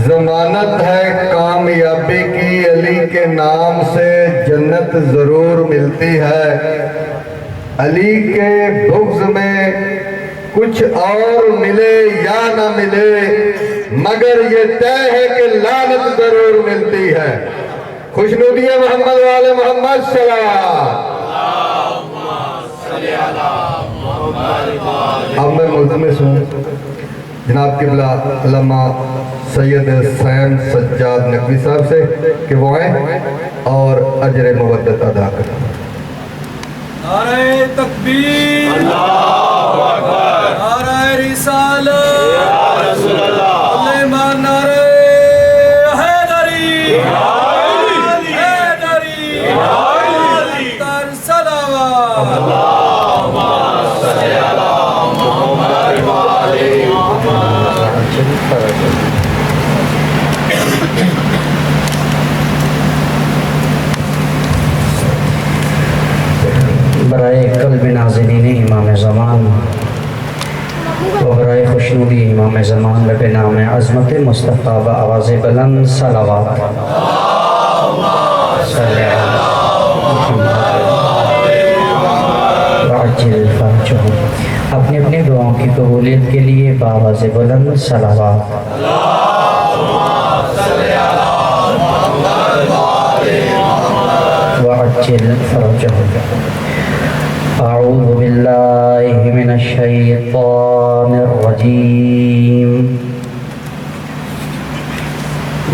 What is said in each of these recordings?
ضمانت ہے کامیابی کی علی کے نام سے جنت ضرور ملتی ہے، علی کے بغض میں کچھ اور ملے یا نہ ملے مگر یہ طے ہے کہ لعنت ضرور ملتی ہے۔ خوشنودی محمد والے محمد صلی اب میں ملتمس ہوں جناب قبلہ علامہ سید حسین سجاد نقوی صاحب سے کہ وہ آئیں اور اجر مودت ادا کریں۔ نعرہ تکبیر، اللہ اکبر، نعرہ رسالت، یا رسول اللہ، علیمان نعرہ حیدری، حیدری، تر صلوات، اللہم صلی علی محمد وآلِ محمد۔ برائے قلب ناظرین امام زمان و برائے خوشنودی امام زمان بے نام عظمت مصطفیٰ و آواز بلند صلوات صلی اللہ وعجل فرجہم۔ اپنی اپنی دعاؤں کی قبولیت کے لیے بآواز بلند صلوات وعجل فرجہم۔ اعوذ باللہ من الشیطان الرجیم،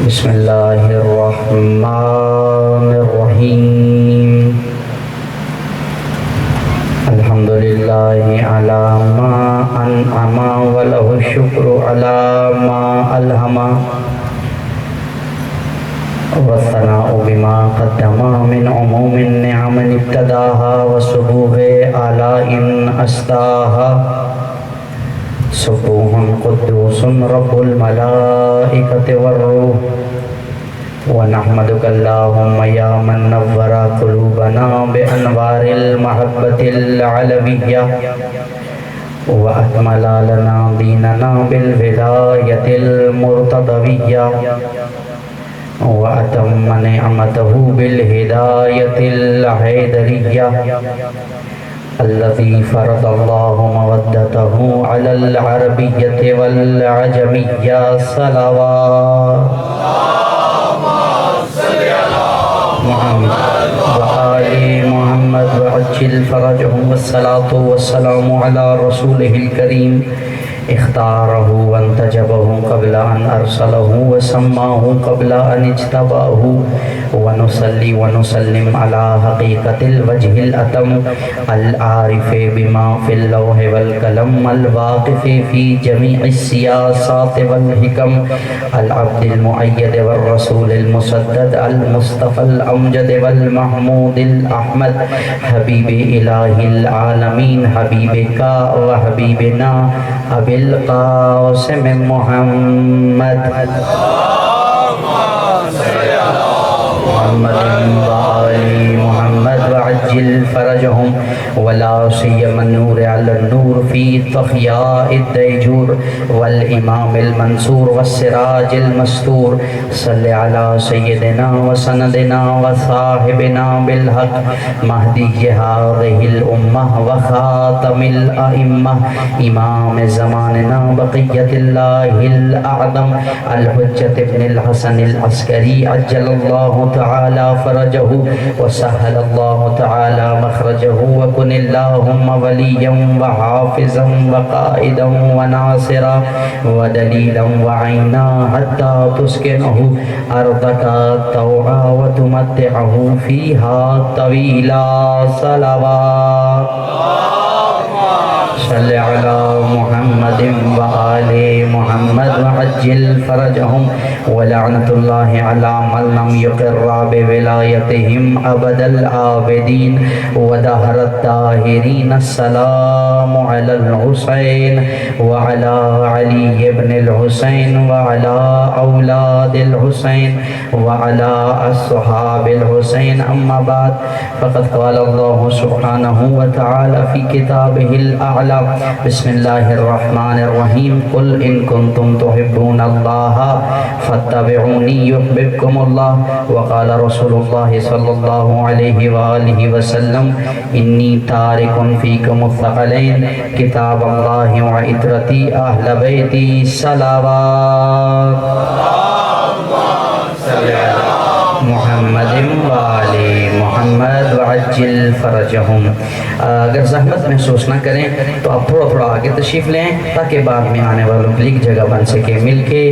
بسم اللہ الرحمن الرحیم، الحمدللہ علی ما انعم ولہ الشکر علی ما الہم والثناء بما قدم من عموم النعم ابتداها وسبوغ آلاء أسداها، سبوح قدوس رب الملائكة والروح، ونحمدك اللهم يا من نور قلوبنا بأنوار المحبة العلوية وأكمل لنا ديننا بالولاية المرتضوية وأتم نعمته بالهداية الحيدرية، الذي فرض الله مودته على العربية والعجمية صلوات محمد وآل محمد وعجل فرجهم، والصلاة والسلام على رسوله الكريم اختاره وانتجبه قبل أن أرسله وسماه قبل أن اجتباه، ونصلي ونسلم على حقيقة الوجه الأتم العارف بما في اللوح والقلم الواقف في جميع السياسات والحكم، العبد المؤيد والرسول المسدد المصطفى الأمجد والمحمود الأحمد، حبيب إله العالمين، حبيبك وحبيبنا أبي القاسم محمد محمد وآل محمد وعجل فرجهم، ولا سيما النور على النور في طخياء الديجور والإمام المنصور والسراج المستور، صل على سيدنا وسندنا وصاحبنا بالحق مهدي هذه الأمة وخاتم الأئمة إمام زماننا بقية الله الأعظم الحجة ابن الحسن العسكري عجل الله تعالى فرجه وسهل الله تعالى مخرجه، وكن اللهم وليا وحافظا وقائدا وناصرا ودليلا وعينا حتى تسكنه أرضك طوعا وتمتعه فيها طويلا صلوات صل على محمد وآل محمد وعجل عجل فرجهم ولعنة الله على من لم يقر بولایتهم ابد الآبدین ودهر الداهرین السلام على الحسین وعلى علي بن الحسين وعلى أولاد الحسين وعلى أصحاب الحسين أما بعد فقد قال الله سبحانه وتعالى في كتابه الأعلى بسم الله الرحمن الرحيم قل إن كنتم تحبون الله فاتبعوني يحببكم الله وقال رسول الله صلى الله عليه وآله وسلم إني تارك فيكم الثقلين كتاب الله وعترتي أهل بيتي صلوات محمد وآل محمد وعجل فرجهم. اگر زحمت محسوس نہ کریں تو آپ تھوڑا تھوڑا آگے تشریف لیں تاکہ بعد میں آنے والوں کے لیے جگہ بن سکے. مل کے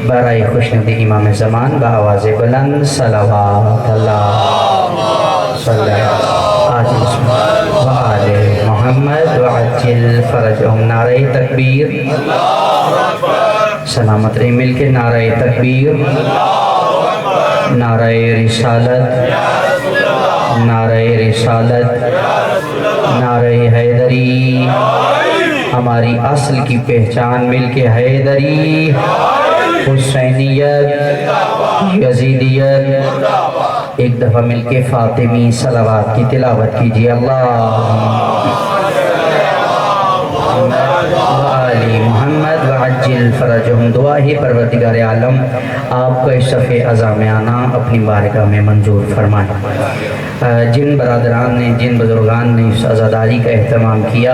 برائے خوشنودی امام زمان بآواز بلند صلوات اللہ صلی اللہ وآل محمد وعجل فرجهم. نعرہ تکبیر سلامت رہی. مل کے نعرہ تکبیر نعرہ رسالت نعرہ رسالت نعرہ حیدری. ہماری اصل کی پہچان مل کے حیدری حسینیت یزیدیت. ایک دفعہ مل کے فاطمی صلوات کی تلاوت کیجیے. اللہ وآل محمد وعجل فرجهم. دعا ہے پروردگار عالم آپ کو اس صفحے عظامیانہ اپنی بارگاہ میں منظور فرمائے. جن برادران نے جن بزرگان نے اس عزاداری کا اہتمام کیا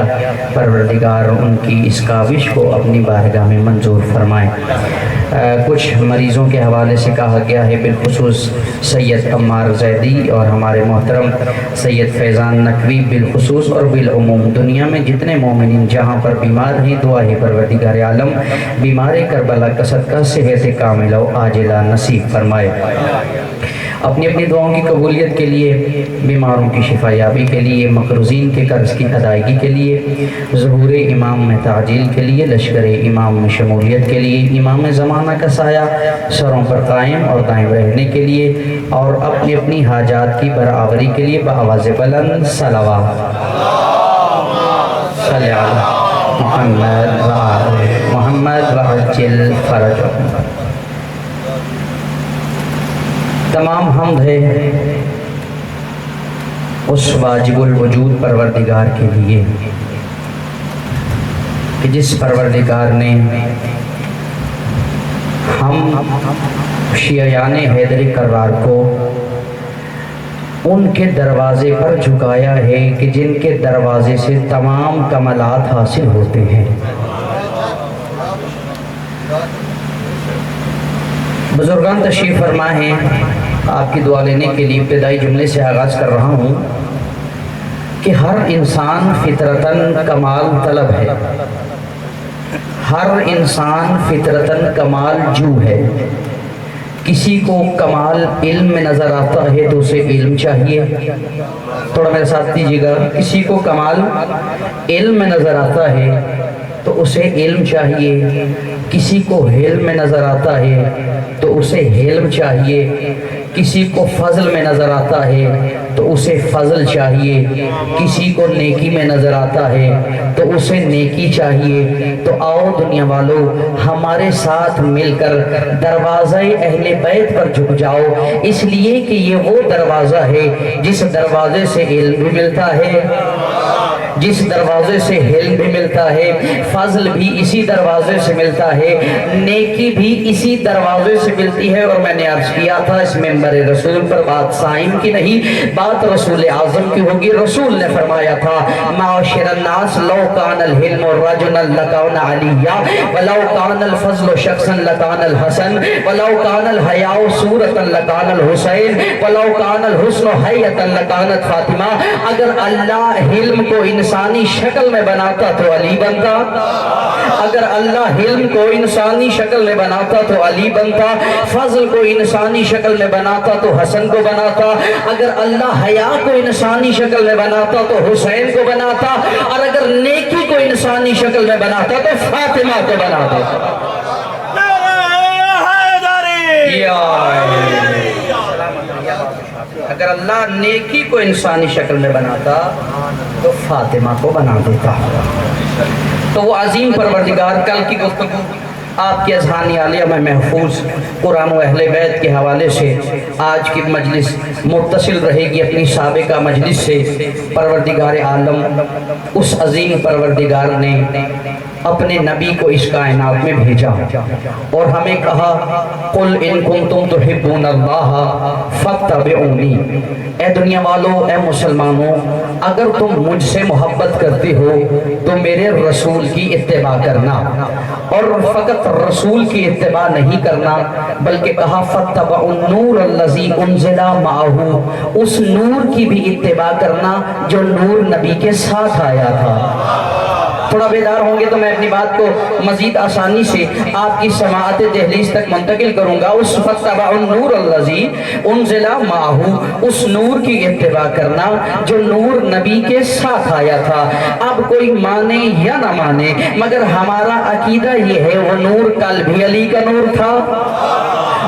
پروردگار ان کی اس کاوش کو اپنی بارگاہ میں منظور فرمائے. کچھ مریضوں کے حوالے سے کہا گیا ہے بالخصوص سید عمار زیدی اور ہمارے محترم سید فیضان نقوی بالخصوص اور بالعموم دنیا میں جتنے مومنین جہاں پر بیمار ہیں دعا ہے پروردگار عالم بیمار کربلا کا صدقہ صحت کاملہ و عاجلہ نصیب فرمائے. اپنی اپنی دعاؤں کی قبولیت کے لیے بیماروں کی شفا یابی کے لیے مقروضین کے قرض کی ادائیگی کے لیے ظہور امام میں تعجیل کے لیے لشکر امام میں شمولیت کے لیے امام زمانہ کا سایہ سروں پر قائم اور دائم رہنے کے لیے اور اپنی اپنی حاجات کی برآوری کے لیے بآواز بلند صلوات صلی علی محمد وآل محمد وعجل فرجهم. تمام حمد ہے اس واجب الوجود پروردگار کے لیے کہ جس پروردگار نے ہم شیعیان حیدر کرار کو ان کے دروازے پر جھکایا ہے کہ جن کے دروازے سے تمام کمالات حاصل ہوتے ہیں. بزرگان تشریف فرما ہیں. آپ کی دعا لینے کے لیے ابتدائی جملے سے آغاز کر رہا ہوں کہ ہر انسان فطرتاً کمال طلب ہے. ہر انسان فطرتاً کمال جو ہے. کسی کو کمال علم میں نظر آتا ہے تو اسے علم چاہیے. تھوڑا میرے ساتھ دیجیے گا. کسی کو کمال علم میں نظر آتا ہے تو اسے علم چاہیے. کسی کو حلم میں نظر آتا ہے تو اسے حلم چاہیے. کسی کو فضل میں نظر آتا ہے تو اسے فضل چاہیے. کسی کو نیکی میں نظر آتا ہے تو اسے نیکی چاہیے. تو آؤ دنیا والو ہمارے ساتھ مل کر دروازہ اہل بیت پر جھک جاؤ. اس لیے کہ یہ وہ دروازہ ہے جس دروازے سے علم بھی ملتا ہے جس دروازے سے حلم بھی ملتا ہے. فضل بھی اسی دروازے سے ملتا ہے. نیکی بھی اسی دروازے سے ملتی ہے. اور میں نے عرض کیا تھا اس منبر رسول پر بات سائم کی نہیں بات رسول اعظم کی ہوگی. رسول نے فرمایا تھا معاشر الناس لو کان الحلم رجلا لکان علیہ ولو کان الفضل شخصا لکان الحسن ولو کان الحیاء صورتا لکان الحسین ولو کان الحسن حیتا لکانت فاطمہ. اگر اللہ حلم کو انسانی شکل میں بناتا تو علی بنتا. اگر اللہ حلم کو انسانی شکل میں بناتا تو علی بنتا. فضل کو انسانی شکل میں بناتا تو حسن کو بناتا. اگر اللہ حیا کو انسانی شکل میں بناتا تو حسین کو بناتا. اور اگر نیکی کو انسانی شکل میں بناتا تو فاطمہ کو بناتا. या अगर अल्लाह नेकी को इंसानी शक्ल में बनाता तो फातिमा को बना देता। तो वो अजीम परवरदिगार कल की गुफ्तगू आपकी अज़हानी आलिया में महफूज कुरान व अहले बैत के हवाले से आज की मजलिस मुत्तसिल रहेगी अपनी साबिका मजलिस से। परवरदिगार आलम उस अजीम परवरदिगार ने अपने नबी को इस कायनात में भेजा और हमें कहा कुल इन कुंतुम तुहिब्बूनल्लाह फत्तबिऊनी। ए दुनिया वालों, ए मुसलमानों, अगर तुम मुझसे मोहब्बत करते हो तो मेरे रसूल की इत्तिबा करना, और फ़कत रसूल की इत्तिबा नहीं करना बल्कि कहा फत्तबउन नूर अल्लज़ी उनज़िला माअहू, उस नूर की भी इत्तिबा करना जो नूर नबी के साथ आया था। थोड़ा बेदार होंगे तो मैं अपनी बात को मजीद आसानी से आपकी समाअत दहलीज तक मुंतकिल करूंगा। उस फत्तबउन नूर अल्लज़ी उनज़िला माअहू, उस नूर की इत्तिबा करना जो नूर नबी के साथ आया था। अब कोई माने या ना माने, मगर हमारा अकीदा ये है वो नूर कल भी अली का नूर था,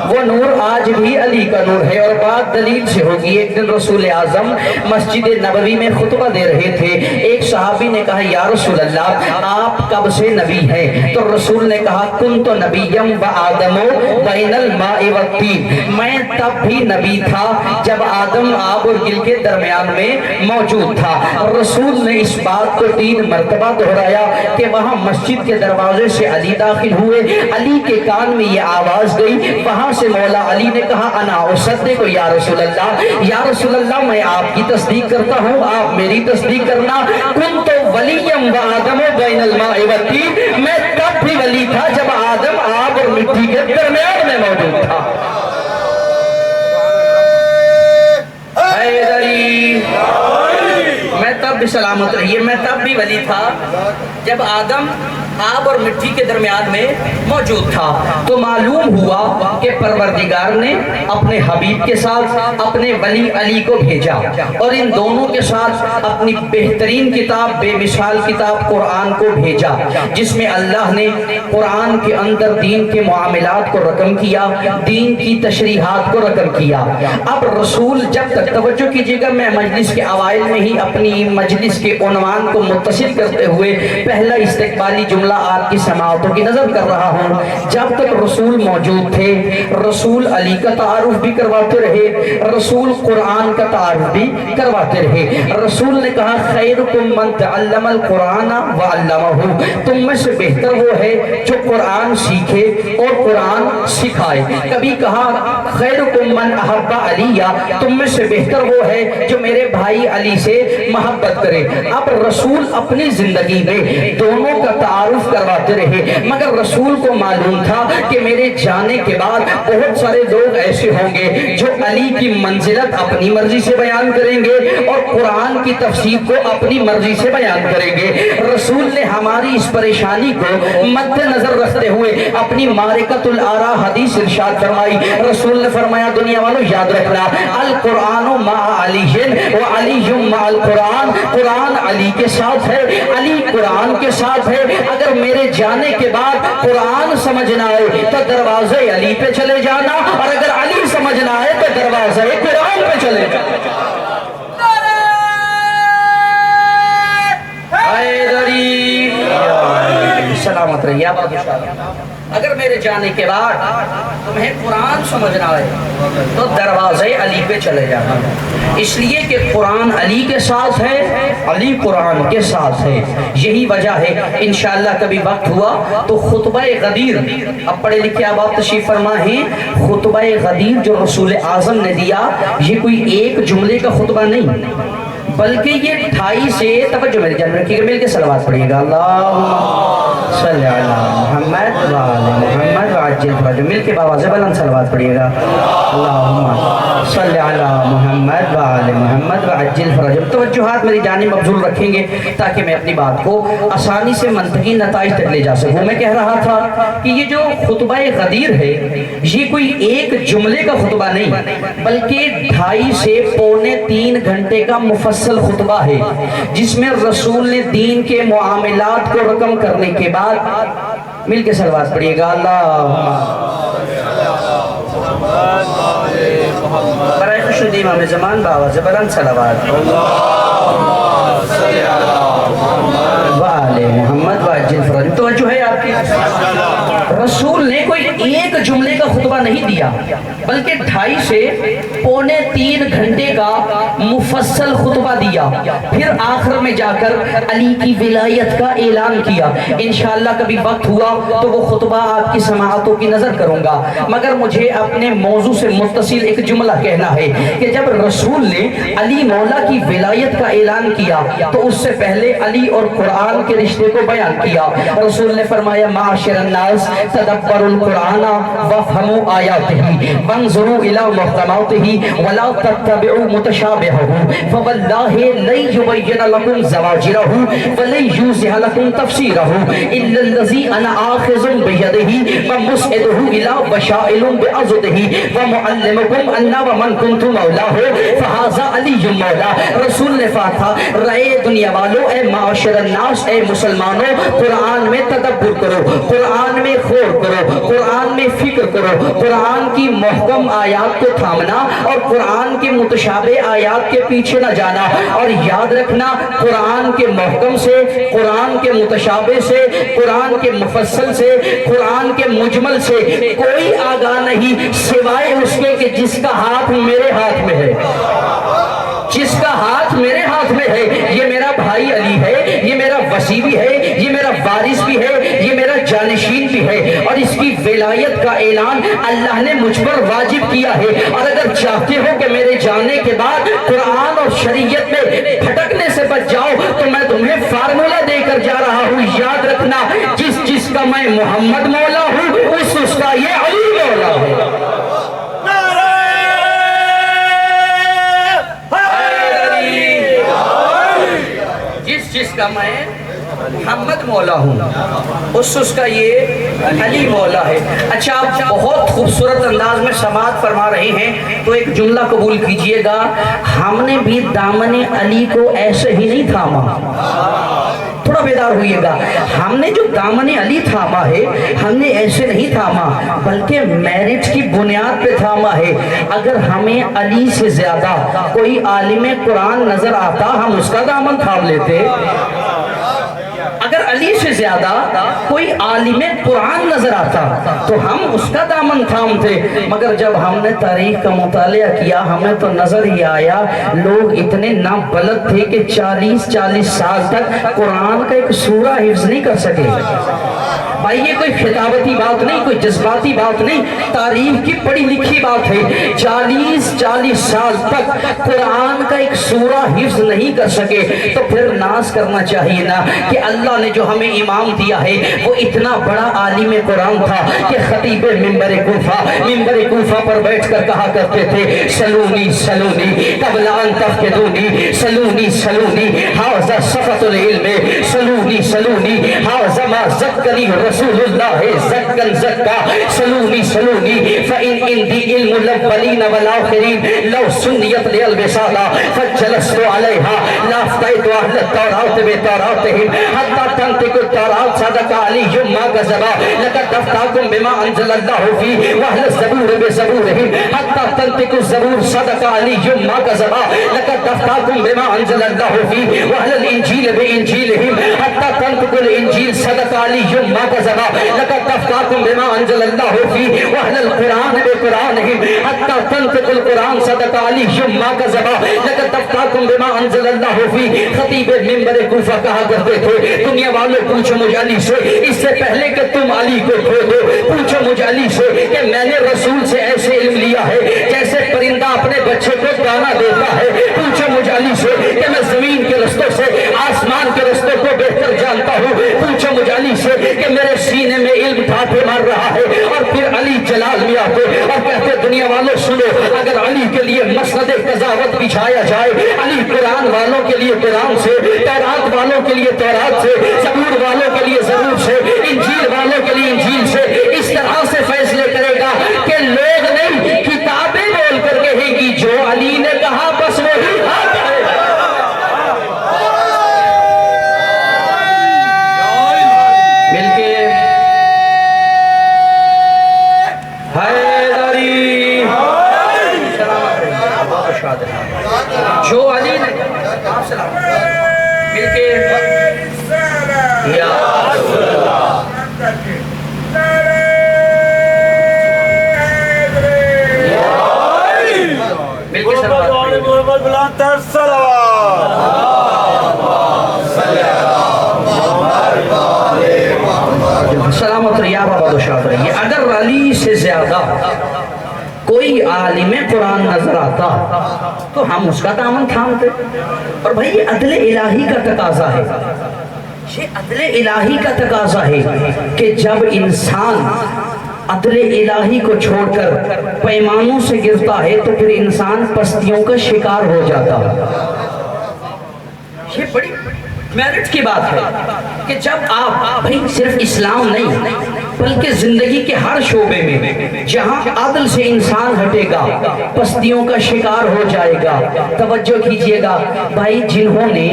वो नूर आज भी अली का नूर है। और बात दलील से होगी। एक दिन रसूल आज़म मस्जिद नबवी में खुतबा दे रहे थे। एक सहाबी ने कहा या रसूल अल्लाह, आप कब से नबी हैं? तो रसूल ने कहा कुन तो नबीयम व आदमो बैनल माइ व तीन, मैं तब भी नबी था जब आदम आब और गिल के दरमियान में मौजूद था। रसूल ने इस बात को 3 मरतबा दोहराया कि वहां मस्जिद के दरवाजे से अली दाखिल हुए, अली के कान में ये आवाज गई, वहां से मौला अली ने कहा अना उसद्दिक़ु या रसूल अल्लाह, या रसूल अल्लाह मैं आपकी तस्दीक करता हूँ, आप मेरी तस्दीक करना। कुन तो वलियम व आदम बैनल माइ व तीन, मैं तब भी वली था जब आदम आग और मिट्टी के दरमियान में मौजूद था। मैं तब भी सलामत रहिए, मैं तब भी वली था जब आदम आग और मिट्टी के दरमियान में मौजूद था। तो मालूम हुआ कि परवरदिगार ने अपने हबीब के साथ अपने वली अली को भेजा और इन दोनों के साथ अपनी बेहतरीन किताब, बेमिसाल किताब कुरान को भेजा, जिसमें अल्लाह ने कुरान के अंदर दीन के मामलात को रकम किया, दीन की तशरीहात को रकम किया। अब रसूल, जब तक तवज्जो कीजिएगा, मैं मजलिस के अवाइल में ही अपनी मजलिस के उन्वान को मुत्तसिल करते हुए पहला इस्तकबाली जुमला आपकी समाअतों की नजर कर रहा हूँ। जब तक रसूल मौजूद थे, रसूल अली का तारुफ भी करवाते रहे, रसूल कुरान का तारुफ भी करवाते रहे। रसूल ने कहा खैरुकुम मन तअल्लमल कुरान व अल्लमहु, तुम में से बेहतर वो है जो कुरान सीखे और कुरान सिखाए। कभी कहा खैरुकुम मन अहब्बा अलिया, तुम में से बेहतर वो है जो मेरे भाई अली से मोहब्बत करे। अब रसूल अपनी जिंदगी में दोनों का तारुफ करवाते रहे, मगर रसूल को मालूम था कि मेरे जाने के बाद बहुत सारे लोग ऐसे होंगे जो अली की मंजिलत अपनी मर्जी से बयान करेंगे और कुरान की तफसीर को अपनी मर्जी से बयान करेंगे। रसूल ने हमारी इस परेशानी को मद्देनजर रखते हुए अपनी मारिकतुल आरा हदीस इरशाद फरमाई। रसूल ने फरमाया दुनिया वालों याद रखना, अल कुरान मा अलीहिन व अलीयुम मा अल कुरान, कुरान अली के साथ है, अली कुरान के साथ है। अगर मेरे जाने के बाद कुरान समझ ना आए तो दरवाजे अली पे चले जाना, और अगर अली समझ ना आए तो दरवाजे कुरान पे चले जाना। सलामत रहिए आप। अगर मेरे जाने के बाद तुम्हें कुरान समझ ना आए तो दरवाजे अली पे चले जाना, इसलिए कि कुरान अली के साथ है, अली कुरान के साथ है। यही वजह है इंशाअल्लाह कभी वक्त हुआ तो खुतबा गदीर, अब पढ़े लिखे अब आप तशरीफ फरमा हैं, खुतबा गदीर जो रसूल आज़म ने दिया, ये कोई एक जुमले का खुतबा नहीं बल्कि ये 28 से तवज्जो मेरी जान रखिएगा, मिल के सलवात पढ़िएगा, अल्लाहुम्मा सल्ली अला मुहम्मद व आले मुहम्मद व अज्जिल फरज, मिल के बावाज़े बुलंद सलवात पढ़िएगा, अल्लाहुम्मा सल्ली अला मुहम्मद व आले मुहम्मद व अज्जिल फरज। तवज्जुहात मेरी जानी मबजूल रखेंगे ताकि मैं अपनी बात को आसानी से मंतकी नताइज तक ले जा सकूँ। मैं कह रहा था कि ये जो खुतबा गदीर है ये कोई एक जुमले का खुतबा नहीं बल्कि 2.5 से पौने 3 घंटे का मुफस्सल खुतबा है, जिसमें रसूल ने दीन के मुआमलात को रकम करने के बाद, मिल के सलवात पढ़िएगा, अल्लाह برائے خوشنودی امام زمان باواز بلند صلوات وآل محمد وعجل فرج. توجہ ہے آپ کی. رسول نے کوئی ایک جملے کا خطبہ نہیں دیا بلکہ 2.5 سے 2.25 گھنٹے کا مفصل خطبہ دیا. پھر آخر میں جا کر علی کی ولایت کا اعلان کیا. انشاءاللہ کبھی وقت ہوا تو وہ خطبہ آپ کی سماعتوں کی نظر کروں گا، مگر مجھے اپنے موضوع سے متصل ایک جملہ کہنا ہے کہ جب رسول نے علی مولا کی ولایت کا اعلان کیا تو اس سے پہلے علی اور قرآن کے رشتے کو بیان کیا. رسول نے فرمایا معاشر الناس تدبروا القرآن وافهموا آیاتہ وانظروا الی محکماتہ ولا تتبعوا متشابہہ فواللہ لن یبین لکم زواجرہ ولن یوضح لکم تفسیرہ الا الذی انا آخذ بیدہ ومسعدہ الی وشائل بعضدہ ومعلمکم انا ومن کنت مولاہ فہذا علی مولا. رسول نے فرمایا رہے دنیا والو، اے معاشر الناس، اے مسلمانوں، قرآن میں تدبر کرو، قرآن میں غور کرو، قرآن میں فکر کرو، قرآن کی محکم آیات کو تھامنا اور قرآن کے متشابہ آیات کے پیچھے نہ جانا. اور یاد رکھنا قرآن کے محکم سے، قرآن کے متشابہ سے، قرآن کے مفصل سے، قرآن کے مجمل سے کوئی آگاہ نہیں سوائے اس کے کہ جس کا ہاتھ میرے ہاتھ میں ہے. جس کا ہاتھ میرے ہاتھ میں ہے، یہ میرا بھائی علی ہے، یہ میرا وصی بھی ہے، یہ میرا وارث بھی ہے، یہ میرا جانشین بھی ہے. اور اس کی ولایت کا اعلان اللہ نے مجھ پر واجب کیا ہے. اور اگر چاہتے ہو کہ میرے جانے کے بعد قرآن اور شریعت میں بھٹکنے سے بچ جاؤ تو میں تمہیں فارمولہ دے کر جا رہا ہوں. یاد رکھنا جس کا میں محمد مولا ہوں اس کا یہ علی مولا ہے. جس کا میں محمد مولا ہوں اس کا یہ علی مولا ہے. اچھا، آپ بہت خوبصورت انداز میں سماعت فرما رہے ہیں تو ایک جملہ قبول کیجئے گا. ہم نے بھی دامن علی کو ایسے ہی نہیں تھاما. تھوڑا بیدار ہوئیے گا. ہم نے جو دامن علی تھاما ہے ہم نے ایسے نہیں تھاما بلکہ میرٹ کی بنیاد پہ تھاما ہے. اگر ہمیں علی سے زیادہ کوئی عالم قرآن نظر آتا ہم اس کا دامن تھام لیتے. اگر علی سے زیادہ کوئی عالم قرآن نظر آتا تو ہم اس کا دامن تھامتے. مگر جب ہم نے تاریخ کا مطالعہ کیا ہمیں تو نظر ہی آیا لوگ اتنے نابلد تھے کہ 40 سال تک قرآن کا ایک سورہ حفظ نہیں کر سکے. بھائی یہ کوئی خطابتی بات نہیں، کوئی جذباتی بات نہیں، تاریخ کی پڑھی لکھی بات ہے. 40 سال تک قرآن کا ایک سورہ حفظ نہیں کر سکے تو پھر ناز کرنا چاہیے نا کہ اللہ نے جو ہمیں امام دیا ہے وہ اتنا بڑا عالم قرآن تھا کہ خطیب منبر کوفہ پر بیٹھ کر کہا کرتے تھے سلونی سلونی قبل ان تفقدونی، سلونی سلونی ھذا صفۃ العلم، سلونی سلونی ھذا ما زکانی رسول اللہ زکن زکا، سلونی سلونی فإن عندي علم الاولین والآخرین لو سنیت لی الوصالہ فجلست علیہا لافتیت اہل التوراۃ بتوراتہم حتی تنطق التوراۃ صدق علی ما کذبا لقد افتاکم بما انزل اللہ فی واہل الزبور بزبورہم حتی تنطق الزبور صدق علی ما کذبا لقد افتاکم بما انزل اللہ فی واہل الانجیل بانجیلہم حتی تنطق الانجیل صدق علی ما کذبا لقد افتاکم بما انزل اللہ فی واہل القرآن بقرآنہم حتی تنطق القرآن صدق علی ما کذبا لقد افتاکم بما انزل اللہ فی. خطیب منبر کوفہ کہا کرتے تھے دنیا والوں پوچھو مجھ علی سے اس سے پہلے کہ تم علی کو کھو دو، پوچھو مجھ علی سے کہ میں نے رسول سے ایسے علم لیا ہے جیسے پرندہ اپنے بچے کو دانا دیتا ہے. پوچھو مجھ علی سے کہ میں زمین کے رستوں سے آسمان کے رستوں کو بہتر جانتا ہوں. پوچھو مجھ علی سے کہ میرے سینے میں علم ٹھاٹھے مار رہا ہے. اور پھر علی جلال میں آتے اور کہتے دنیا والوں سنو، اگر علی کے لیے مسند قضاوت بچھایا جائے، علی قرآن والوں کے لیے قرآن سے، تورات والوں کے لیے تورات سے، زبور والوں کے لیے زبور سے، انجیل والوں کے لیے انجیل سے اس طرح سے فیصلے کرے گا کہ لوگ نہیں کتابیں بول کر کہیں گی جو علی نے کہا بس وہی حق ہے. مل کے حیدری तर सलावत। सलामत रहिए बाबा तो शाद रहिए। अगर अली से ज्यादा कोई आलिम कुरान नजर आता तो हम उसका दामन थामते। और भाई ये अदले इलाही का तकाजा है, ये अदले इलाही का तकाजा है कि जब इंसान अदले इलाही को छोड़कर पैमानों से गिरता है तो फिर इंसान पस्तियों का शिकार हो जाता है। ये बड़ी मेरिट की बात है कि जब आप भाई सिर्फ इस्लाम नहीं बल्कि जिंदगी के हर शोबे में जहां अदल से इंसान हटेगा पस्तियों का शिकार हो जाएगा। तवज्जो कीजिएगा भाई, जिन्होंने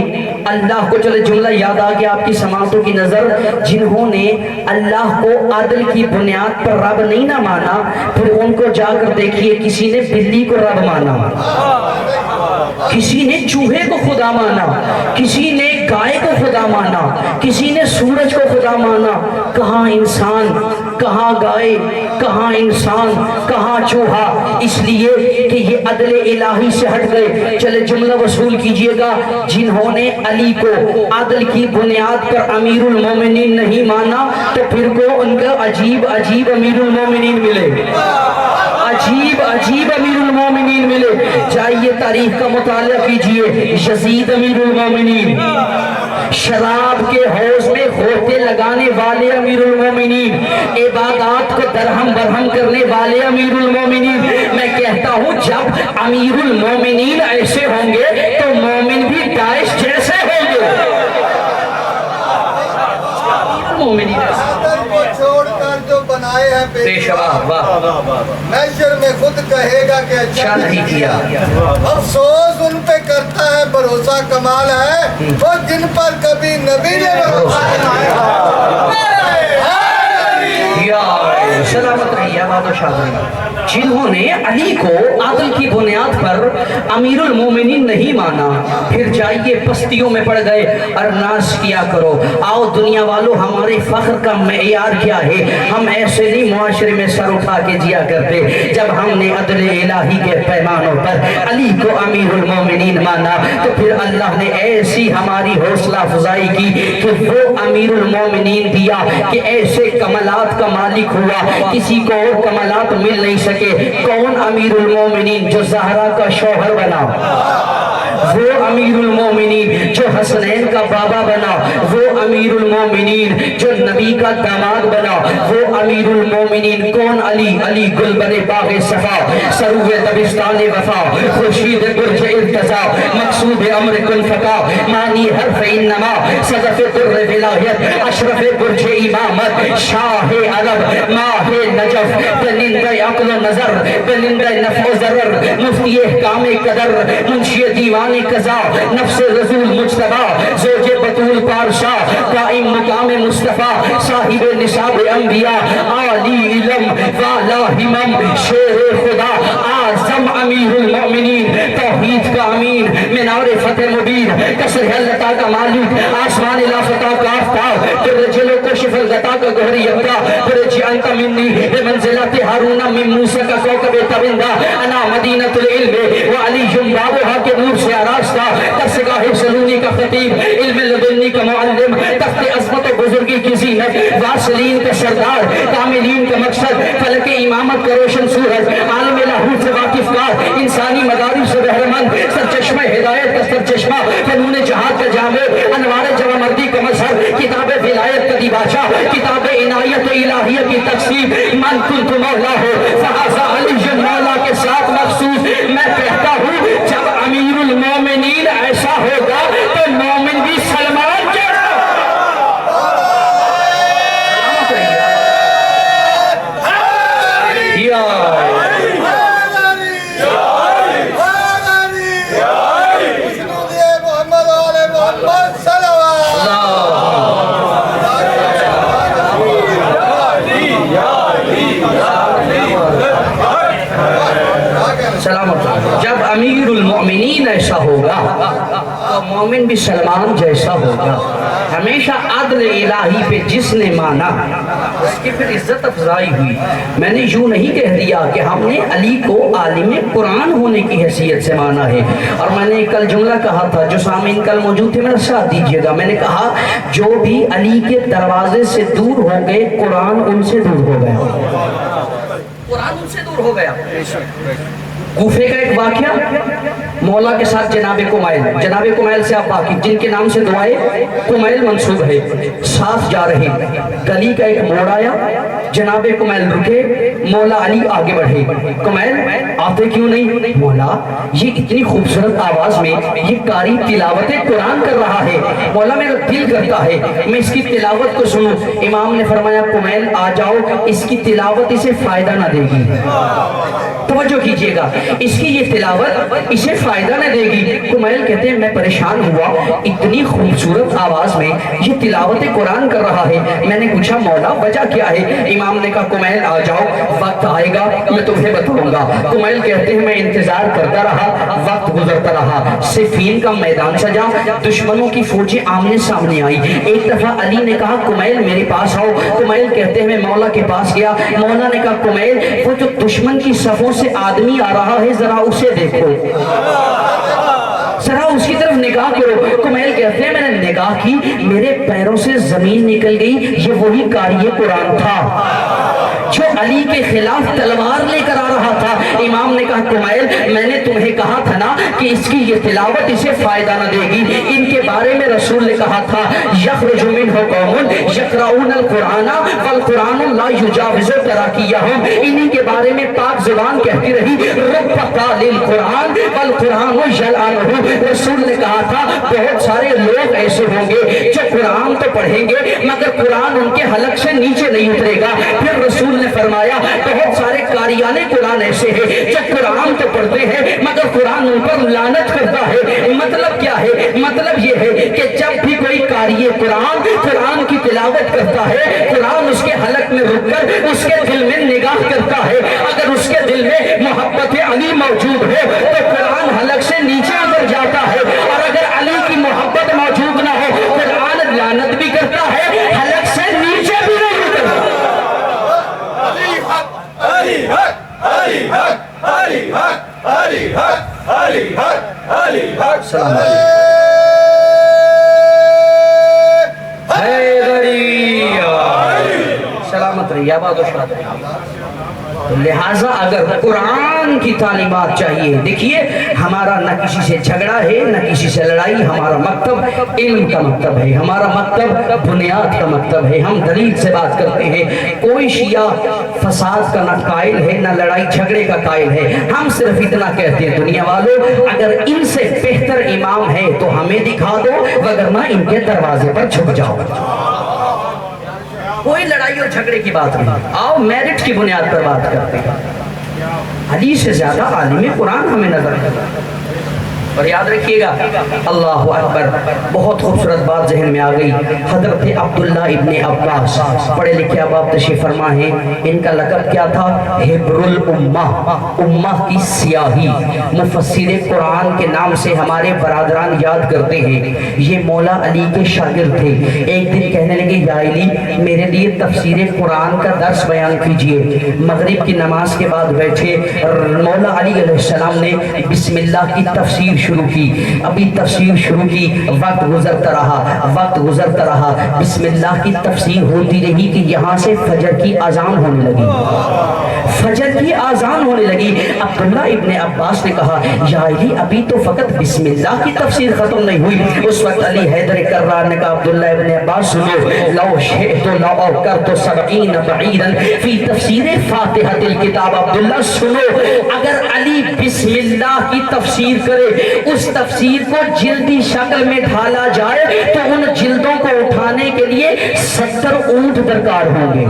अल्लाह को, चले जुमला याद आ गया आपकी समातों की नजर, जिन्होंने अल्लाह को अदल की बुनियाद पर रब नहीं ना माना, फिर उनको जाकर देखिए किसी ने बिल्ली को रब माना, किसी ने चूहे को खुदा माना, किसी ने गाय को खुदा माना, किसी ने सूरज को खुदा माना। कहाँ इंसान, कहाँ गाय, कहाँ इंसान, कहाँ चूहा? इसलिए कि ये अदले इलाही से हट गए। चले जुमला वसूल कीजिएगा, जिन्होंने अली को अदल की बुनियाद पर अमीरुल मोमिनीन नहीं माना तो फिर को उनका अजीब अजीब अमीरुल मोमिनीन मिले, अजीब अजीब अमीरुल मोमिनीन मिले। जाइए तारीख का मुताला कीजिए, यजीद अमीरुल मोमिनीन, शराब के हौज में होते लगाने वाले अमीरुल मोमिनीन, इबादत को दरहम बरहम करने वाले अमीरुल मोमिनीन। मैं कहता हूँ जब अमीरुल मोमिनीन ऐसे होंगे तो मोमिन भी दाइश जैसे होंगे। मोमिनीन छोड़कर जो बनाए हैं पेशवा, वाह, मैशर में खुद कहेगा कि अच्छा नहीं किया। अफसोस उन पे करता है भरोसा, कमाल है वो जिन पर कभी नबी ने भरोसा किया। सलामत रहिए बाबा शाह, जिन्होंने अली को अदल की बुनियाद पर अमीरुल मोमिनीन नहीं माना, फिर जाइए पस्तियों में पड़ गए। अरनाज किया करो, आओ दुनिया वालों, हमारे फख्र का मेयार क्या है? हम ऐसे नहीं मुआशरे में सर उठा के जिया करते। जब हमने अदल इलाही के पैमानों पर अली को अमीरुल मोमिनीन माना तो फिर अल्लाह ने ऐसी हमारी हौसला अफजाई की कि वो अमीरुल मोमिनीन दिया कि ऐसे कमलात का मालिक हुआ, किसी को और कमलात मिल नहीं सके। कौन अमीरुल मोमिनीन? जो ज़हरा का शौहर बना, वो अमीरुल मोमिनीन। जो हसनैन का बाबा बना, वो अमीरुल मोमिनीन। जो नबी का दामाद बना, वो अमीरुल मोमिनीन। कौन? अली। अली गुलबने बाग़े सफा, सरूए दबिस्तान वफा, खुर्शीद बुर्ज इर्तजा, मकसूद अम्र कुल फका, मानी हर्फ इन्नमा, सदफ दुर्र विलायत, अशरफ बुर्ज इमामत, शाह अरब, माह नजफ, बलिंदे अक्ल नजर, बलिंदे नफ़्ओ ज़रर, मुफ्ती काम कदर, मुंशी दीवान कज़ा, नफ्स रसूल मुज्तबा, ज़ोजे बतूल पारशा, काइम मुकाम मुस्तफ़ा, साहिब निसाब अंबिया, आली इल्म वाला हिमम, शेर खुदा आज़म अमीरुल मोमिनीन, तौहीद का अमीन, मीनार फतेह मुबीन, कसर हल्लता का मालिक, आसमान लाफता का आफ्ताब, जलो को शिफल गता का गहरी यक्ता, बुरज अंत मिन्नी मंजिलत हारूना मिन मूसा का कौकब तबिंदा, अना मदीनतुल इल्म व अली जुम्बाबुहा के नूर से आरास्ता, दरसगाह सलूनी का खतीब, इल्म लदुन्नी का मुअल्लिम, तख्त अज़मत व बुजुर्गी की ज़ीनत, वासिलीन का सरदार, कामिलीन का मकसद, फलक इमामत का रोशन सूरज, आलम लाहूत से वाकिफ़कार, इंसानी मदारिस से बहरमंद, सरचश्मा हिदायत का सरचश्मा, फनून जहाद का जामे, अनवार जवामर्दी का मजहर, किताब विलायत का दिबाचा, किताब इनायत इलाहिया की तक़सीम, मन कुंतु मौला हो फहाज़ा अली मौला के साथ मखसूस। मैं कहता हूँ जब अमीरुल मोमिनीन ऐसा होगा तो मोमिन भी सलमान के जब अमीरुल मोमिनीन ऐसा होगा तो मोमिन भी सलमान जैसा होगा। हमेशा आदल इलाही पे जिसने माना उसकी फिर इज्जत अफजाई हुई। मैंने यूं नहीं कह दिया कि हमने अली को आलिम कुरान होने की हैसियत से माना है। और मैंने कल जुमला कहा था, जो सामीन कल मौजूद थे मेरा साथ दीजिएगा, मैंने कहा जो भी अली के दरवाजे से दूर हो गए कुरान उनसे दूर हो गया, कुरान उनसे दूर हो गया। कूफे का एक वाकया, मौला के साथ जनाबे कुमैल से आप वाकिफ, जिनके नाम से दुआए कुमैल मंसूब है, साथ जा रहे, गली का एक मोड़ आया, जनाबे कुमैल रुके, मौला अली आगे बढ़े, कुमैल आते क्यों नहीं? मौला ये इतनी खूबसूरत आवाज में ये कारी तिलावत कुरान कर रहा है, मौला मेरा दिल करता है मैं इसकी तिलावत को सुनूं। इमाम ने फरमाया कुमैल आ जाओ, इसकी तिलावत इसे फायदा ना देगी। तवज्जो कीजिएगा, इसकी ये तिलावत इसे फायदा न देगी। कुमैल कहते हैं मैं परेशान हुआ, इतनी खूबसूरत आवाज में ये तिलावत कुरान कर रहा है। मैंने पूछा मौला वजह क्या है? इमाम ने कहा कुमैल आ जाओ, वक्त आएगा मैं तुम्हें बताऊंगा। कुमैल कहते हैं मैं इंतजार करता रहा, वक्त गुजरता रहा, सिफीन का मैदान सजा, दुश्मनों की फौजें आमने सामने आई। एक दफा अली ने कहा कुमैल मेरे पास आओ। कुमैल कहते हैं मैं मौला के पास गया, मौला ने कहा कुमैल वो जो दुश्मन की सफों से आदमी आ रहा है जरा उसे देखो, जरा उसकी तरफ निगाह करो। कुमैल कहते हैं मैंने निगाह की, मेरे पैरों से जमीन निकल गई, ये वही कारी कुरान था जो अली के खिलाफ तलवार लेकर आ रहा था। इमाम ने कहा कुमैल मैंने तुम्हें कहा था ना कि इसकी ये तिलावत इसे फायदा न देगी। इनके बारे में रसूल ने कहा था यखरुजु मिन्हु कौमुन यक़रऊनल कुराना वल कुरानु ला युजाविज़ु तराकियहुम। इन्हीं के बारे में पाक ज़ुबान कहती रही रब्बा कालिल कुरान वल कुरानु यलअनुहु। रसूल ने कहा था बहुत सारे लोग ऐसे होंगे जो कुरान तो पढ़ेंगे मगर कुरान उनके हलक से नीचे नहीं उतरेगा। फिर रसूल ने फरमाया बहुत सारे कारियाने कुरान ऐसे हैं जो कुरान तो पढ़ते हैं मगर कुरान उन पर लानत करता है। मतलब क्या है? मतलब ये है कि जब भी कोई कारी कुरान की तिलावत करता है, कुरान उसके हलक में रुककर उसके दिल में निगाह करता है। अगर उसके दिल में मोहब्बत अली मौजूद है तो कुरान हलक से नीचे उतर जाता है, और अगर अली की मोहब्बत मौजूद ना हो कुरान लानत भी करता है, हलक से नीचे भी नहीं उतरता। अली हक अली हक अली हक अली हक अली हक अली हक सलामत रहिए, आबाद और शाद रहिए। तो लिहाजा अगर कुरान की तालीमात चाहिए, देखिए हमारा न किसी से झगड़ा है न किसी से लड़ाई, हमारा मकतब इल्म का मकतब है, हमारा मकतब बुनियाद का मकतब है। हम दलील से बात करते हैं। कोई शिया फसाद का न कायल है न लड़ाई झगड़े का कायल है। हम सिर्फ इतना कहते हैं दुनिया वालों अगर इनसे बेहतर इमाम है तो हमें दिखा दो, वगरना इनके दरवाजे पर झुक जाओ। कोई लड़ाई और झगड़े की बात नहीं, आओ मेरिट की बुनियाद पर बात करते हैं। अली से ज्यादा आलिम कुरान हमें नजर आता है। और याद रखिएगा अल्लाह अकबर, बहुत खूबसूरत बात जहन में आ गई। हजरत अब्दुल्ला इब्ने अब्बास पढ़े लिखे अबाब तशरीफ फरमा है, इनका लक़ब क्या था? हिब्रुल उम्मा, उम्मा की सियाही। मुफस्सिर कुरान के नाम से हमारे बरादरान याद करते हैं। ये मौला अली के शागिर्द थे। एक दिन कहने लगे या अली मेरे लिए तफसीर कुरान का दर्स बयान कीजिए। मगरिब की नमाज के बाद बैठे, मौला अली अलैहिस्सलाम ने बिस्मिल्लाह की तफसीर शुरू की। अभी तफसीर शुरू की, वक्त गुजरता रहा, बिस्मिल्लाह की तफसीर होती रही कि यहाँ से फजर की आजान होने लगी। अब्दुल्ला इब्ने अब्बास ने कहा या अली अभी तो फकत बिस्मिल्लाह की तफसीर खत्म नहीं हुई। उस वक्त अली हैदर कर्रार ने कहा अब्दुल्ला इब्ने अब्बास सुनो, लौ शिअतु लअकरतु सबईन बईदन फी तफसीर फातिहतिल किताब। अब्दुल्ला सुनो, अगर अली बिस्मिल्लाह की तफसीर करे, उस तफसीर को जिल्दी शक्ल में ढाला जाए तो उन जिल्दों को उठाने के लिए 70 ऊंट दरकार होंगे।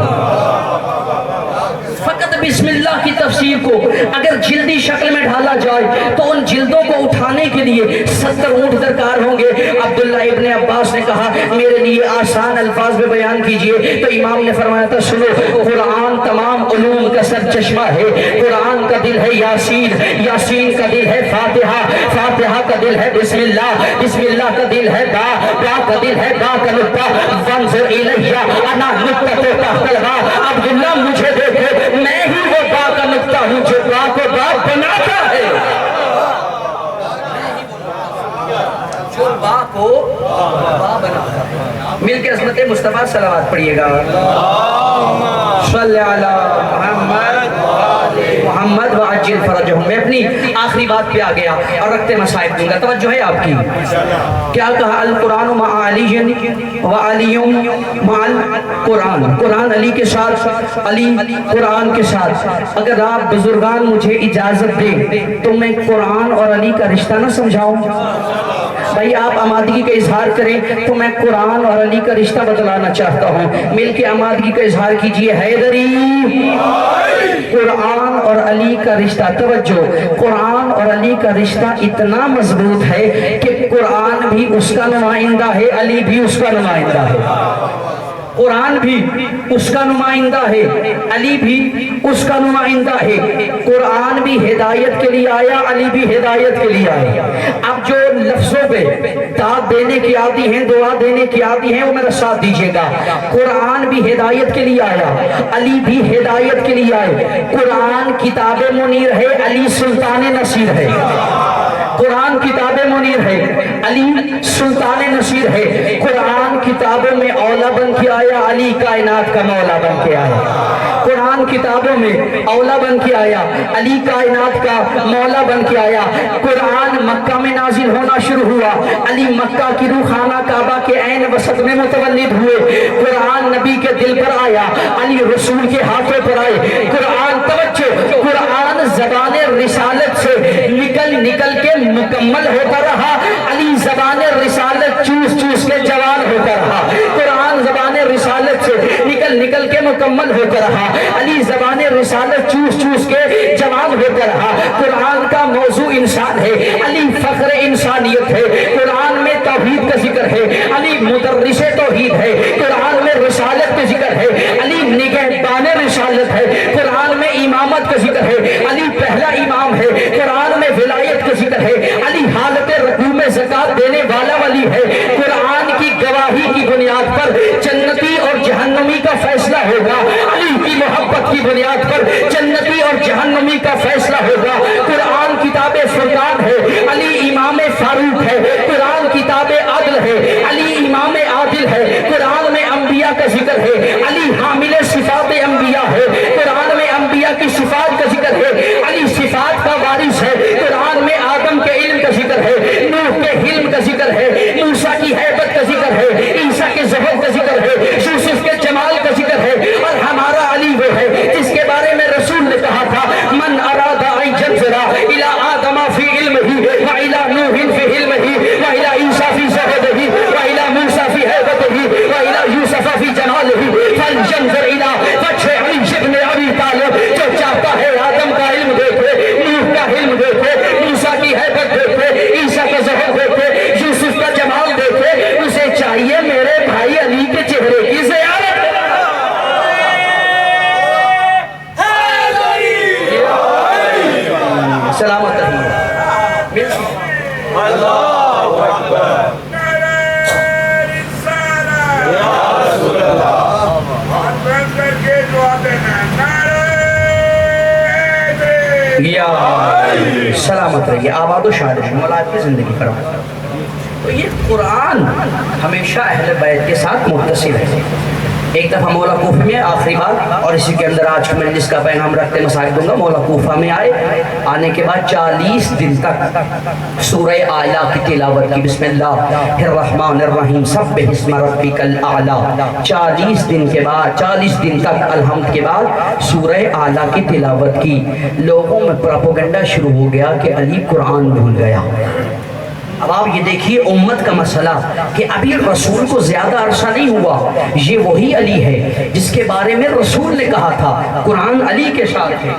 फकत बिस्मिल्लाह की तफसीर को अगर जिल्दी शक्ल में ढाला जाए तो उन जिल्दों को उठाने के लिए 70 ऊंट दरकार होंगे। अब्दुल्ला इब्ने अब्बास ने कहा मेरे लिए आसान अल्फाज में बयान कीजिए, तो इमाम ने फरमाया था सुनो, कुरान तमाम उलूम का सरचश्मा है। कुरान का दिल है यासीन, यासीन का दिल है फातिहा, फातिहा का दिल है बिस्मिल्लाह, बिस्मिल्लाह का दिल है बा, बा का दिल है बा का नुक्ता, वंज़ुर इलैया अना नुक्ततु तहतल बा। अब्दुल्ला मुझे देखो, मैं ही वो बा का नुक्ता हूँ जो बा को बा बनाता है, जो बा को बा बनाता है। मिल के हज़रत मुस्तफ़ा सलावत पढ़िएगा, सल्लल्लाहु अलैहि मोहम्मद व अज्जिल फरजहुम। मैं अपनी आखिरी बात पे आ गया और रखते मसाइब दूंगा, तवज्जो है आपकी। क्या कहा? अल कुरान मअ अलीयन व अलीयुम मअल कुरान, कुरान अली के साथ, अली कुरान के साथ। अगर आप बुजुर्गान मुझे इजाजत दें तो मैं कुरान और अली का रिश्ता ना समझाऊं? भाई आप आमादगी का इजहार करें तो मैं कुरान और अली का रिश्ता बदलाना चाहता हूँ। मिल के आमादगी का इजहार कीजिए, हैदरी। कुरान और अली का रिश्ता, तवज्जो, कुरान और अली का रिश्ता इतना मजबूत है कि कुरान भी उसका नुमाइंदा है, अली भी उसका नुमाइंदा है। कुरान भी उसका नुमाइंदा है, अली भी उसका नुमाइंदा है। कुरान भी हिदायत के लिए आया, अली भी हिदायत के लिए आया। अब जो लफ्जों पे दाद देने की आती हैं, दुआ देने की आती हैं, वो मेरा साथ दीजिएगा। कुरान भी हिदायत के लिए आया, अली भी हिदायत के लिए आए। कुरान किताब मुनीर है, अली सुल्तान नसीर है। कुरान किताब मुनीर है, अली सुल्तान नसीर है। कुरान किताबों में औला बन के आया, अली कायनात का मौला बन के आया। कुरान किताबों में औला बन के आया, अली कायनात का मौला बन के आया। कुरान मक्का में नाजिल होना शुरू हुआ, अली मक्का की रूह खाना काबा के ऐन वसत में मुतवल्लिद हुए। कुरान नबी के दिल पर आया, अली रसूल के हाथों पर आए। कुरान, तवज्जो, कुरान ज़बान रिसालत से निकल निकल के मुकम्मल होता रहा, अली ज़बान रिसालत चूस चूस के जवान होता रहा। कुरान ज़बान रिसालत से निकल निकल के मुकम्मल होता रहा, अली ज़बान रिसालत चूस चूस के जवान होता रहा। कुरान का मौजू इंसान है, अली फ़ख्र इंसानियत है। कुरान में तौहीद का जिक्र है, अली मुदर्रिस तौहीद है। कुरान में रिसालत का जिक्र है, अली निगहबान रिसालत है। कुरान में इमामत का जिक्र है, अली पहला इमाम है। कुरान में विलायत का जिक्र है, अली हालत रकू में ज़कात देने वाला वली है। कुरान की गवाही की बुनियाद पर जन्नती और जहन्नमी का फैसला होगा, अली की मोहब्बत की बुनियाद पर जन्नती और जहन्नमी का फैसला होगा। कुरान किताब फुरकान है, अली इमाम फारूक है। कुरान किताब आदिल है, अली इमाम आदिल है। कुरान में अंबिया का जिक्र है, अली हामिल सिफात अंबिया है। कुरान में अंबिया की सिफात का जिक्र है, अली सिफात का वारिस है। कुरान में आदम के इल्म का जिक्र है, नूह के हिल्म का जिक्र है, मूसा की हैबत का जिक्र है, ईसा के ज़हर का जिक्र है, यूसुफ के जमाल का जिक्र है। और हमारा अली वो है जिसके बारे में रसूल ने कहा था, मन अरादा अन यंज़ुरा इला आदम फी इल्मिही व इला नूह फी हिल्मिही व इला ईसा फी ज़हरिही व इला मूसा फी हैबतिही व इला यूसुफ फी जमालिही फलयंज़ुर इला फत्ह अली इब्न अबी तालिब। जो चाहता है आदम का इल्म देखे, नूह का इल्म देखे, मूसा की हैबत देखे, ईसा का ज़हर देखे, यूसुफ का जमाल देखे, उसे चाहिए मेरे भाई अली के चेहरे की ज़ियारत। सलामत रहिए। अल्लाहू अकबर। सलामत रहिए, आबाद और शाद रहिए, मौला आपकी जिंदगी फरमा। तो ये कुरान हमेशा अहले बैत के साथ मुत्तसिल है। एक दफ़ा मौला कूफा में आखिरी बार, और इसी के अंदर आज की मैं जिसका पैगाम रखते मसाइल दूंगा। मौला कूफा में आए, आने के बाद 40 दिन तक सूरह आला की तिलावत की, बिस्मिल्लाहिर्रहमानिर्रहीम सब्बिहिस्म रब्बिकल आला। 40 दिन के बाद, 40 दिन तक अलहम्द के बाद सूरह आला की तिलावत की। लोगों में प्रोपेगेंडा शुरू हो गया कि अली कुरान भूल गया, اب آپ یہ دیکھیے امت کا مسئلہ کہ ابھی رسول کو زیادہ عرصہ نہیں ہوا، یہ وہی علی ہے جس کے بارے میں رسول نے کہا تھا قرآن علی کے ساتھ ہے،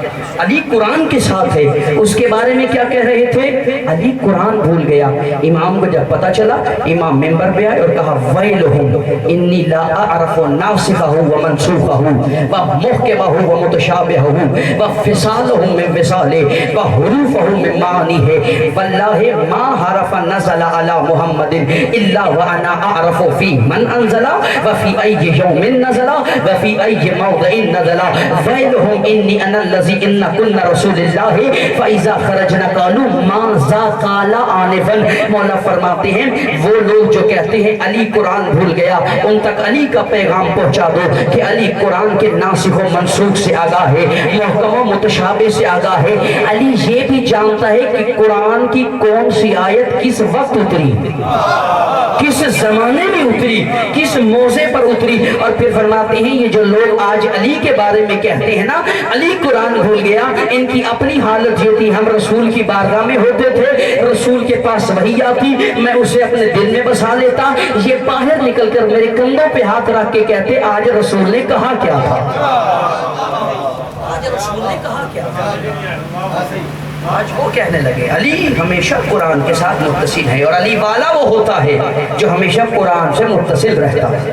علی قرآن کے ساتھ ہے۔ اس کے بارے میں کیا کہہ رہے تھے؟ علی قرآن بھول گیا۔ امام کو جب پتا چلا، امام ممبر پہ آئے اور کہا ویلہم انی لا اعرف ناسخہ و منسوخہ و محکمہ و متشابہہ و فصالہ من وصالہ و حروفہ من معانیہ واللہ ما حرف نزل علی محمد الا وانا اعرف فی من انزل وفی ای یوم نزل وفی ای موضع نزل ویلہم انی انا الذی ان کن رسول اللہ فاذا خرجنا قالوا ماذا قال آنفا۔ مولا فرماتے ہیں وہ لوگ جو کہتے ہیں علی قرآن بھول گیا، ان تک علی کا پیغام پہنچا دو کہ علی قرآن کے ناسخ و منسوخ سے آگاہ ہے، محکم و متشابہ سے آگاہ ہے۔ علی یہ بھی جانتا ہے کہ قرآن کی کون سی آیت کس وقت اتری، کس زمانے میں اتری، کس موضع پر اتری۔ اور پھر فرماتے ہیں یہ جو لوگ آج علی کے بارے میں کہتے ہیں نا علی قرآن بھول گیا، ان کی اپنی حالت یہ تھی، ہم رسول کی بارگاہ میں ہوتے تھے، رسول کے پاس وحی آتی، میں اسے اپنے دل میں بسا لیتا، یہ باہر نکل کر میرے کندھوں پہ ہاتھ رکھ کے کہتے آج رسول نے کہا کیا تھا، آج رسول نے کہا کیا تھا۔ آج وہ کہنے لگے علی ہمیشہ قرآن کے ساتھ متصل ہے، اور علی والا وہ ہوتا ہے جو ہمیشہ قرآن سے متصل رہتا ہے۔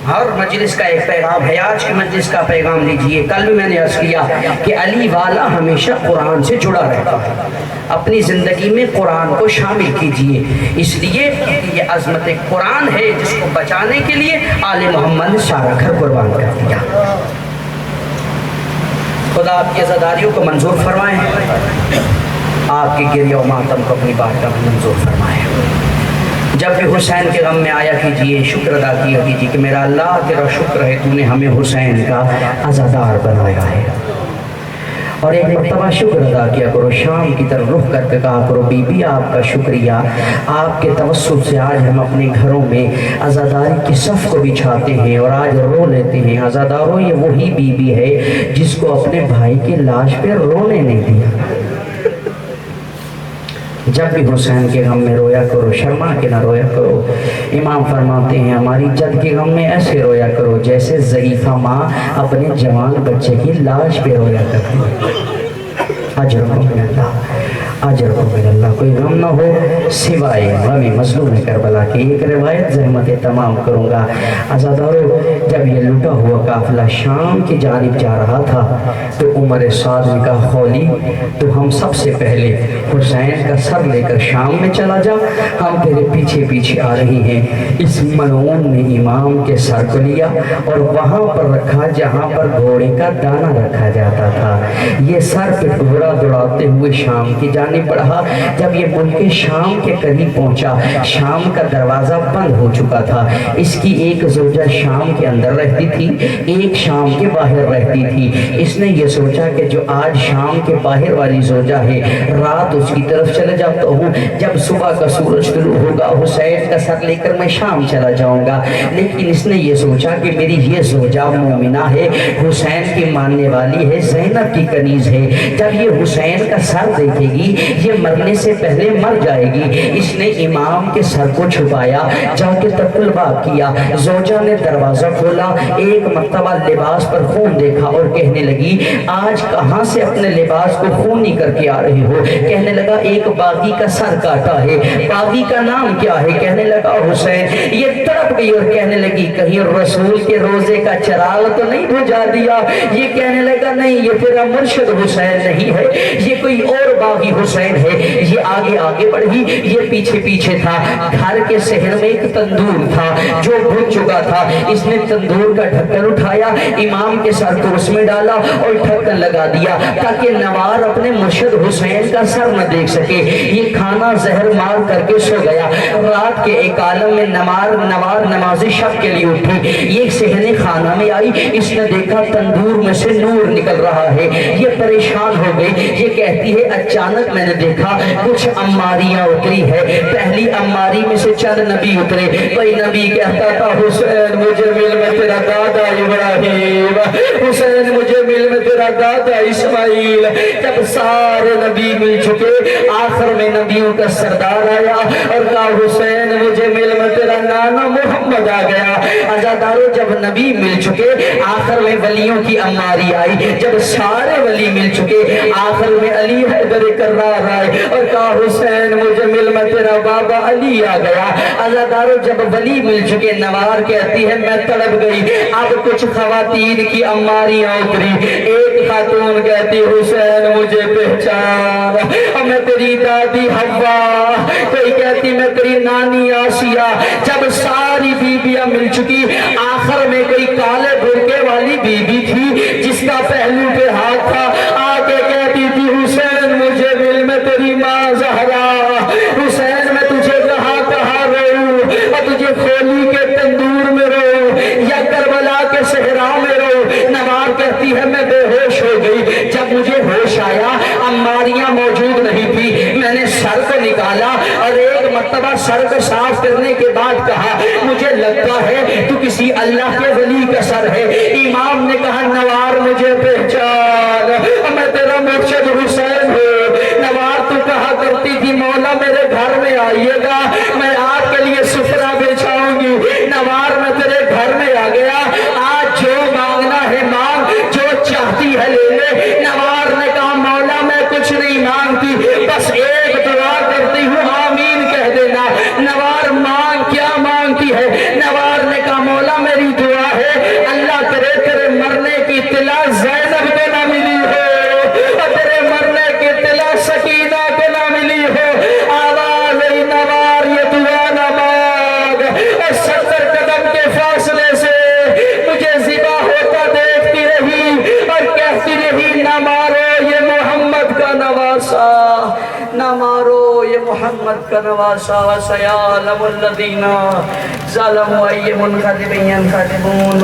ہر مجلس کا ایک پیغام ہے، آج کی مجلس کا پیغام لیجئے۔ کل بھی میں نے عرض کیا کہ علی والا ہمیشہ قرآن سے جڑا رہتا ہے، اپنی زندگی میں قرآن کو شامل کیجئے۔ اس لیے یہ عظمت قرآن ہے جس کو بچانے کے لیے آل محمد نے سارا گھر قربان کر دیا۔ خدا آپ کی عزاداریوں کو منظور فرمائے، آپ کی گریہ و ماتم کو اپنی بارگاہ میں منظور فرمائے۔ جب بھی حسین کے غم میں آیا کیجئے، شکر ادا کیا کیجئے کہ میرا اللہ تیرا شکر ہے تو نے ہمیں حسین کا عزادار بنایا ہے۔ اور ایک مرتبہ شکر ادا کیا کرو، شام کی طرف رخ کر کے کہا کرو بی بی آپ کا شکریہ، آپ کے توسط سے آج ہم اپنے گھروں میں عزاداری کی صف کو بچھاتے ہیں اور آج رو لیتے ہیں۔ عزاداروں یہ وہی بی بی ہے جس کو اپنے بھائی کی لاش پہ رونے نہیں دیا۔ جب بھی حسین کے غم میں رویا کرو، شرما کے نہ رویا کرو۔ امام فرماتے ہیں ہماری جد کے غم میں ایسے رویا کرو جیسے ضعیفہ ماں اپنے جوان بچے کی لاش پہ رویا کرتی۔ اجرکم من اللہ، اجرکم من اللہ۔ کوئی غم نہ ہو سوائے غم مظلوم کربلا کی۔ ایک روایت زحمت تمام کروں گا۔ عزادارو جب یہ لٹا ہوا قافلہ شام کی جانب جا رہا تھا تو عمر سعد نے کہا خولی تو ہم سب سے پہلے حسین کا سر لے کر شام میں چلا جا، ہم تیرے پیچھے پیچھے آ رہی ہیں۔ اس ملعون نے امام کے سر کو لیا اور وہاں پر رکھا جہاں پر گھوڑے کا دانہ رکھا جاتا تھا۔ یہ سر پہ گھوڑا دوڑاتے ہوئے شام کی جانب بڑھا۔ جب یہ ملک شام کے قریب پہنچا، شام کا دروازہ بند ہو چکا تھا۔ اس کی ایک زوجہ شام کے اندر رہتی تھی، ایک شام کے باہر رہتی تھی۔ اس نے یہ سوچا کہ جو آج شام کے باہر والی زوجہ ہے رات اس کی طرف چلے جاتا ہوں، جب صبح کا سورج طلوع ہوگا حسین کا سر لے کر میں شام چلا جاؤں گا۔ لیکن اس نے یہ سوچا کہ میری یہ زوجہ مومنہ ہے، حسین کی ماننے والی ہے، زینب کی کنیز ہے، جب یہ حسین کا سر دیکھے گی یہ مرنے سے پہلے مر جائے گی۔ اس نے امام کے سر کو چھپایا، جا کے تقلبہ کیا۔ زوجہ نے دروازہ کھولا، ایک مرتبہ لباس پر خون دیکھا اور کہنے لگی آج کہاں سے اپنے لباس کو خونی کر کے آ رہی ہو؟ کہنے لگا ایک باغی کا سر کاٹا ہے۔ باغی کا نام کیا ہے؟ کہنے لگا حسین۔ یہ تڑپ گئی اور کہنے لگی کہیں رسول کے روزے کا چراغ تو نہیں بجھا دیا؟ یہ کہنے لگا نہیں، یہ تیرا مرشد حسین نہیں ہے، یہ کوئی اور باغی حسین ہے۔ یہ آگے آگے بڑھی، یہ پیچھے پیچھے تھا۔ گھر کے صحن میں ایک تندور تھا جو بھن چکا تھا۔ اس نے تندور کا ڈھکن اٹھایا، امام کے سر کو اس میں ڈالا اور ڈھکن لگا دیا تاکہ نوار اپنے مرشد حسین کا سر نہ دیکھ سکے۔ یہ کھانا زہر مار کر کے سو گیا۔ رات کے ایک عالم میں نوار نماز شب کے لیے اٹھی، یہ صحن خانہ میں آئی، اس نے دیکھا تندور میں سے نور نکل رہا ہے۔ یہ پریشان ہو گئی، یہ کہتی ہے اچانک میں نے دیکھا کچھ اماریاں اتری ہے۔ پہلی اماری میں سے چند نبی اترے۔ کوئی نبی کہتا تھا حسین مجھے مل میں تیرا دادا ابراہیم، حسین مجھے مل میں تیرا دادا اسماعیل. جب سارے نبی مل چکے آخر میں نبیوں کا سردار آیا اور کہا حسین مجھے مل میں تیرا نانا محمد آ گیا. عزادارو جب نبی مل چکے آخر میں ولیوں کی اماری آئی. جب سارے ولی مل چکے آخر میں علی حیدر کرار آئے اور کہا حسین مجھے مل میں تیرا بابا علی آ گیا. عزادارو جب ولی مل چکے نوار کہتی ہے میں تڑپ گئی. اب کچھ خواتین کی اماریاں اتری. ایک خاتون کہتی حسین مجھے پہچان اور میں تیری دادی حوا. کوئی کہتی میں تیری نانی آسیہ. جب ساری بیبیاں مل چکی آخر میں کوئی کالے برقے والی بیوی تھی جس کا پہلو پہ ہاتھ تھا. آگے کہتی تھی حسین مجھے مل میں تیری ماں زہرا. حسین میں تجھے کہاں کہاں رو اور تجھے کھولی کے تندور میں رو یا کربلا کے صحرا میں رو. نوار کہتی ہے میں بے ہوش ہو گئی. جب مجھے ہوش آیا اماریاں موجود نہیں تھی. میں نے سر کو نکالا اور ایک مرتبہ سر کو صاف کرنے کے بعد کہا مجھے لگتا ہے تو کسی اللہ کے ولی کا سر ہے. امام نے کہا نوار مجھے پہچان میں تیرا مرشد حسین ہوں. نوار تو کہا کرتی تھی مولا میرے گھر میں آئیے گا میں آپ کے لیے سفرہ بچھاؤں گی. نوار میں تیرے گھر میں آ گیا. آج جو مانگنا ہے مانگ جو چاہتی ہے لے لے. نوار نے کہا مولا میں کچھ نہیں مانگتی بس ایک دعا کرتی ہوں آمین کہہ دینا. نوار مانگ کیا مانگتی ہے؟ نوار نے کہا مولا میری دعا ہے اللہ کرے تیرے مرنے کی اطلاع زینب کو نہ ملی ہو اور تیرے مرنے کی اطلاع سکینہ کو نہ ملی ہو. آواز ای نوار یہ دعا نہ مانگ. اور 70 قدم کے فاصلے سے مجھے ذبح ہوتا دیکھتی رہی اور کہتی رہی نہ مارو یہ محمد کا نواسا نہ مارو یہ محمد کا نواسا. سیعلم الذین ظلموا ای منقلب ینقلبون.